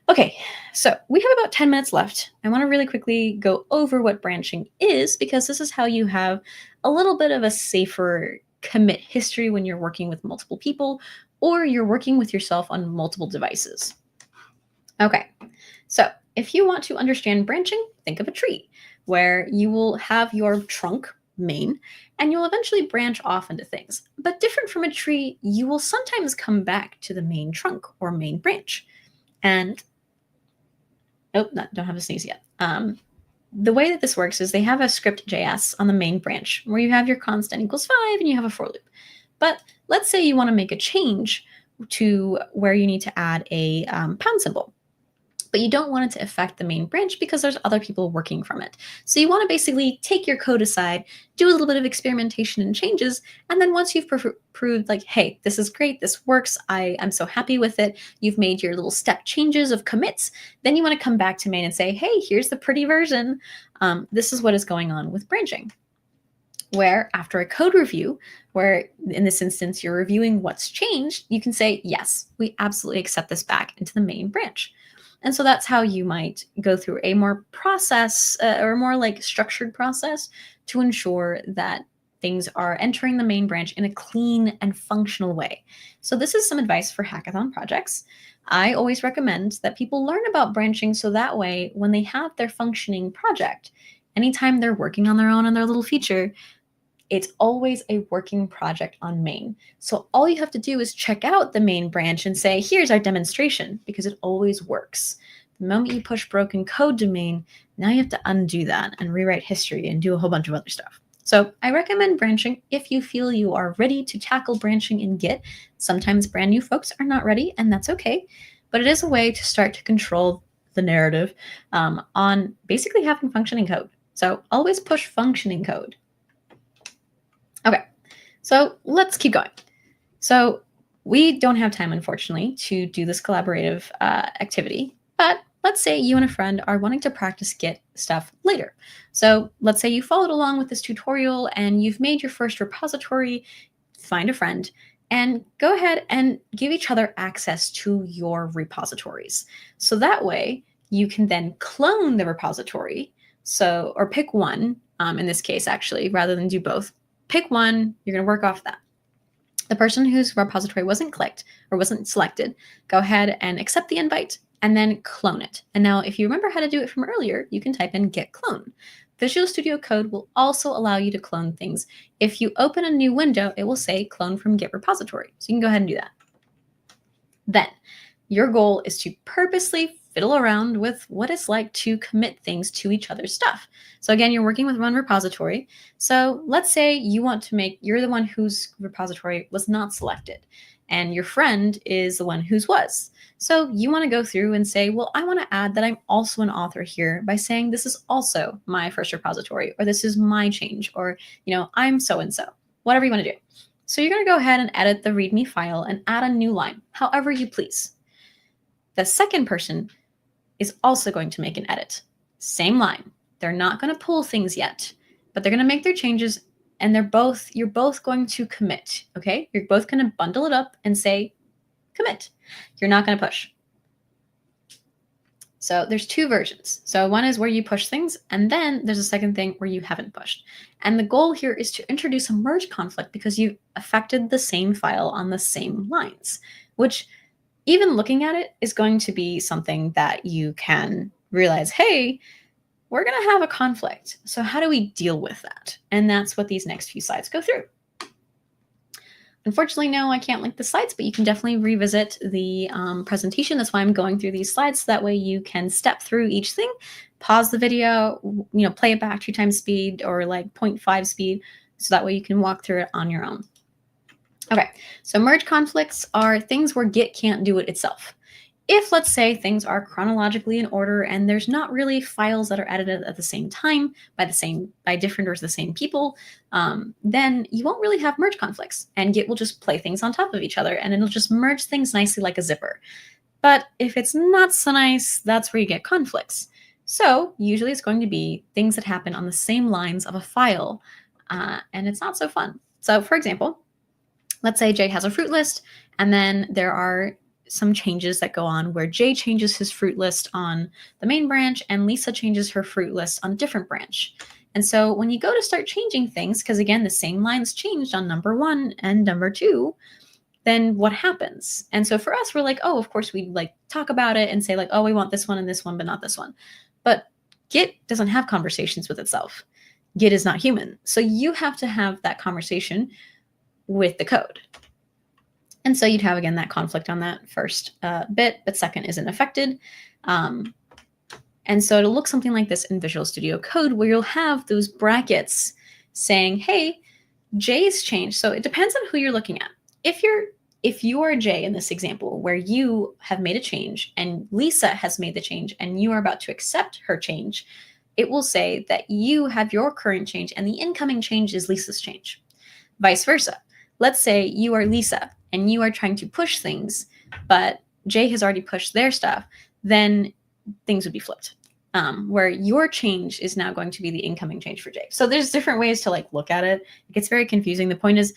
Okay, so we have about 10 minutes left. I want to really quickly go over what branching is, because this is how you have a little bit of a safer commit history when you're working with multiple people or you're working with yourself on multiple devices. Okay, so if you want to understand branching, think of a tree where you will have your trunk main and you'll eventually branch off into things. But different from a tree, you will sometimes come back to the main trunk or main branch. And don't have a sneeze yet. The way that this works is they have a script JS on the main branch where you have your constant equals 5 and you have a for loop. But let's say you want to make a change to where you need to add a pound symbol, but you don't want it to affect the main branch because there's other people working from it. So you want to basically take your code aside, do a little bit of experimentation and changes, and then once you've proved like, hey, this is great, this works, I'm so happy with it, you've made your little step changes of commits, then you want to come back to main and say, hey, here's the pretty version. This is what is going on with branching. Where after a code review, where in this instance you're reviewing what's changed, you can say, yes, we absolutely accept this back into the main branch. And so that's how you might go through a more process or more like structured process to ensure that things are entering the main branch in a clean and functional way. So this is some advice for hackathon projects. I always recommend that people learn about branching so that way when they have their functioning project, anytime they're working on their own and their little feature, it's always a working project on main. So all you have to do is check out the main branch and say, here's our demonstration, because it always works. The moment you push broken code to main, now you have to undo that and rewrite history and do a whole bunch of other stuff. So I recommend branching if you feel you are ready to tackle branching in Git. Sometimes brand new folks are not ready, and that's okay. But it is a way to start to control the narrative on basically having functioning code. So always push functioning code. Okay, so let's keep going. So we don't have time, unfortunately, to do this collaborative activity, but let's say you and a friend are wanting to practice Git stuff later. So let's say you followed along with this tutorial and you've made your first repository, find a friend, and go ahead and give each other access to your repositories. So that way you can then clone the repository, or pick one, in this case, actually, rather than do both. Pick one, you're going to work off that. The person whose repository wasn't clicked or wasn't selected, go ahead and accept the invite and then clone it. And now if you remember how to do it from earlier, you can type in git clone. Visual Studio Code will also allow you to clone things. If you open a new window, it will say clone from Git repository. So you can go ahead and do that. Then your goal is to purposely fiddle around with what it's like to commit things to each other's stuff. So again, you're working with one repository. So let's say you want to you're the one whose repository was not selected and your friend is the one whose was. So you want to go through and say, well, I want to add that I'm also an author here by saying this is also my first repository, or this is my change, or, I'm so-and-so, whatever you want to do. So you're going to go ahead and edit the README file and add a new line, however you please. The second person is also going to make an edit. Same line. They're not going to pull things yet, but they're going to make their changes, and you're both going to commit, okay? You're both going to bundle it up and say commit. You're not going to push. So there's two versions. So one is where you push things, and then there's a second thing where you haven't pushed. And the goal here is to introduce a merge conflict because you've affected the same file on the same lines, which even looking at it is going to be something that you can realize, hey, we're going to have a conflict. So how do we deal with that? And that's what these next few slides go through. Unfortunately, no, I can't link the slides, but you can definitely revisit the presentation. That's why I'm going through these slides. So that way you can step through each thing, pause the video, play it back 2x speed or like 0.5 speed. So that way you can walk through it on your own. Okay, so merge conflicts are things where Git can't do it itself. if, let's say, things are chronologically in order and there's not really files that are edited at the same time by different or the same people, then you won't really have merge conflicts, and Git will just play things on top of each other, and it'll just merge things nicely like a zipper. But if it's not so nice, that's where you get conflicts. So usually it's going to be things that happen on the same lines of a file, and it's not so fun. So for example, let's say Jay has a fruit list, and then there are some changes that go on where Jay changes his fruit list on the main branch and Lisa changes her fruit list on a different branch. And so when you go to start changing things, because again, the same lines changed on number 1 and number 2, then what happens? And so for us, we're like, oh, of course, we like talk about it and say like, oh, we want this one and this one, but not this one. But Git doesn't have conversations with itself. Git is not human. So you have to have that conversation with the code. And so you'd have, again, that conflict on that first bit, but second isn't affected. And so it'll look something like this in Visual Studio Code, where you'll have those brackets saying, hey, Jay's changed. So it depends on who you're looking at. If you are Jay in this example, where you have made a change and Lisa has made the change and you are about to accept her change, it will say that you have your current change and the incoming change is Lisa's change. Vice versa. Let's say you are Lisa and you are trying to push things, but Jay has already pushed their stuff, then things would be flipped, where your change is now going to be the incoming change for Jay. So there's different ways to like look at it. It gets very confusing. The point is,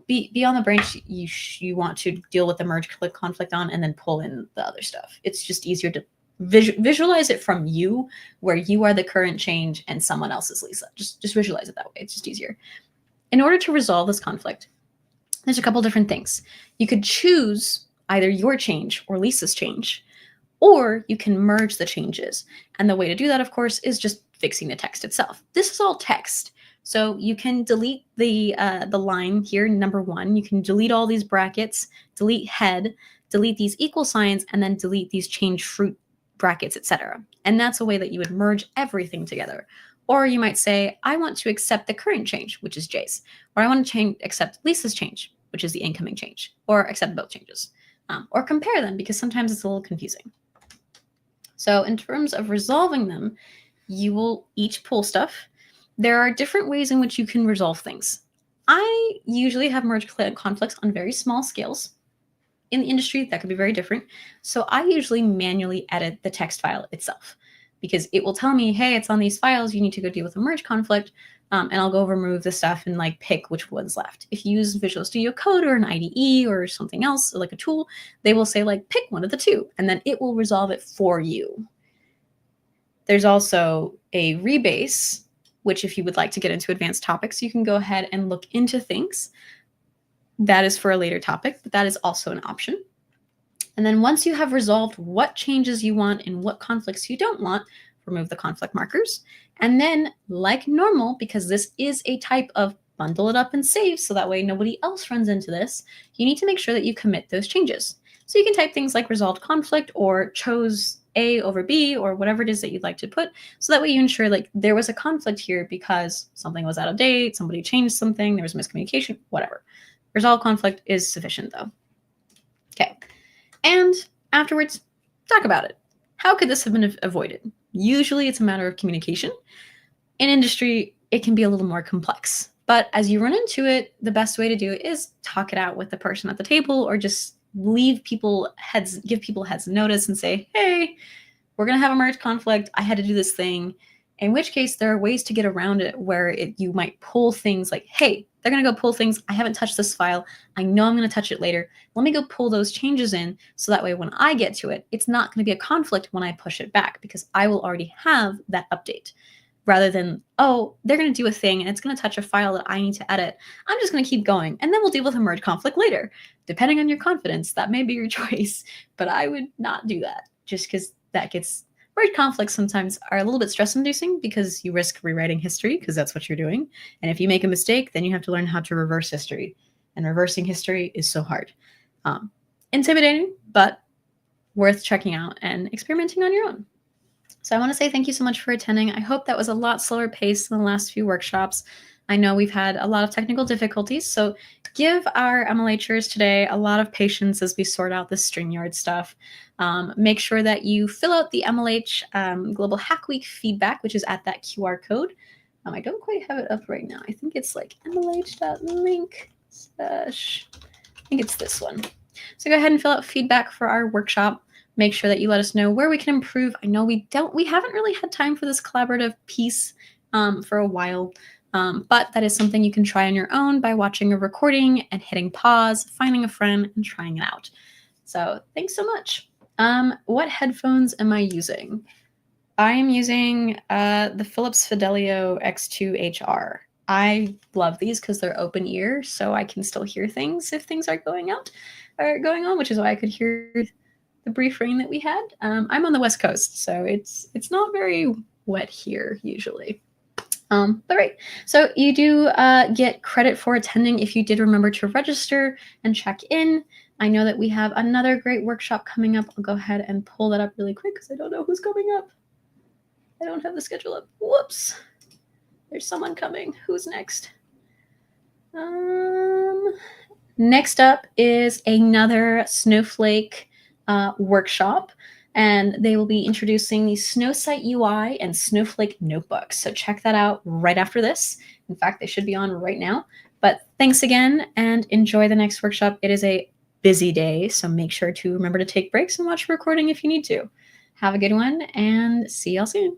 be on the branch you want to deal with the merge conflict on, and then pull in the other stuff. It's just easier to visualize it from you, where you are the current change and someone else is Lisa. Just visualize it that way. It's just easier. In order to resolve this conflict, there's a couple different things. You could choose either your change or Lisa's change, or you can merge the changes. And the way to do that, of course, is just fixing the text itself. This is all text. So you can delete the line here, number 1. You can delete all these brackets, delete head, delete these equal signs, and then delete these change fruit brackets, etc. And that's a way that you would merge everything together. Or you might say, I want to accept the current change, which is Jay's. Or I want to accept Lisa's change, which is the incoming change. Or accept both changes. Or compare them, because sometimes it's a little confusing. So in terms of resolving them, you will each pull stuff. There are different ways in which you can resolve things. I usually have merge conflicts on very small scales. In the industry, that could be very different. So I usually manually edit the text file itself, because it will tell me, hey, it's on these files, you need to go deal with a merge conflict, and I'll go remove the stuff and like pick which one's left. If you use Visual Studio Code or an IDE or something else, or like a tool, they will say like, pick one of the two, and then it will resolve it for you. There's also a rebase, which if you would like to get into advanced topics, you can go ahead and look into things. That is for a later topic, but that is also an option. And then once you have resolved what changes you want and what conflicts you don't want, remove the conflict markers. And then, like normal, because this is a type of bundle it up and save, so that way nobody else runs into this, you need to make sure that you commit those changes. So you can type things like resolved conflict or chose A over B or whatever it is that you'd like to put. So that way you ensure like there was a conflict here because something was out of date, somebody changed something, there was miscommunication, whatever. Resolve conflict is sufficient though. Okay. And afterwards, talk about it. How could this have been avoided? Usually it's a matter of communication. In industry, it can be a little more complex. But as you run into it, the best way to do it is talk it out with the person at the table, or just give people heads notice and say, hey, we're going to have a merge conflict. I had to do this thing. In which case, there are ways to get around it where you might pull things like, hey, they're going to go pull things. I haven't touched this file. I know I'm going to touch it later. Let me go pull those changes in, so that way when I get to it, it's not going to be a conflict when I push it back, because I will already have that update. Rather than, oh, they're going to do a thing and it's going to touch a file that I need to edit. I'm just going to keep going, and then we'll deal with a merge conflict later. Depending on your confidence, that may be your choice, but I would not do that, just because merge conflicts sometimes are a little bit stress-inducing, because you risk rewriting history, because that's what you're doing. And if you make a mistake, then you have to learn how to reverse history. And reversing history is so hard. Intimidating, but worth checking out and experimenting on your own. So I want to say thank you so much for attending. I hope that was a lot slower paced than the last few workshops. I know we've had a lot of technical difficulties, so give our MLHers today a lot of patience as we sort out this StreamYard stuff. Make sure that you fill out the MLH Global Hack Week feedback, which is at that QR code. I don't quite have it up right now. I think it's like mlh.link/ I think it's this one. So go ahead and fill out feedback for our workshop. Make sure that you let us know where we can improve. I know we haven't really had time for this collaborative piece for a while, but that is something you can try on your own by watching a recording and hitting pause, finding a friend, and trying it out. So thanks so much. What headphones am I using? I am using the Philips Fidelio X2HR. I love these because they're open ear, so I can still hear things if things are going on, which is why I could hear the brief rain that we had. I'm on the West Coast, so it's not very wet here usually. But right, so you do get credit for attending if you did remember to register and check in. I know that we have another great workshop coming up. I'll go ahead and pull that up really quick because I don't know who's coming up. I don't have the schedule up. Whoops. There's someone coming. Who's next? Next up is another Snowflake workshop, and they will be introducing the Snowsite UI and Snowflake notebooks. So check that out right after this. In fact, they should be on right now. But thanks again, and enjoy the next workshop. It is a busy day, so make sure to remember to take breaks and watch the recording if you need to. Have a good one, and see y'all soon.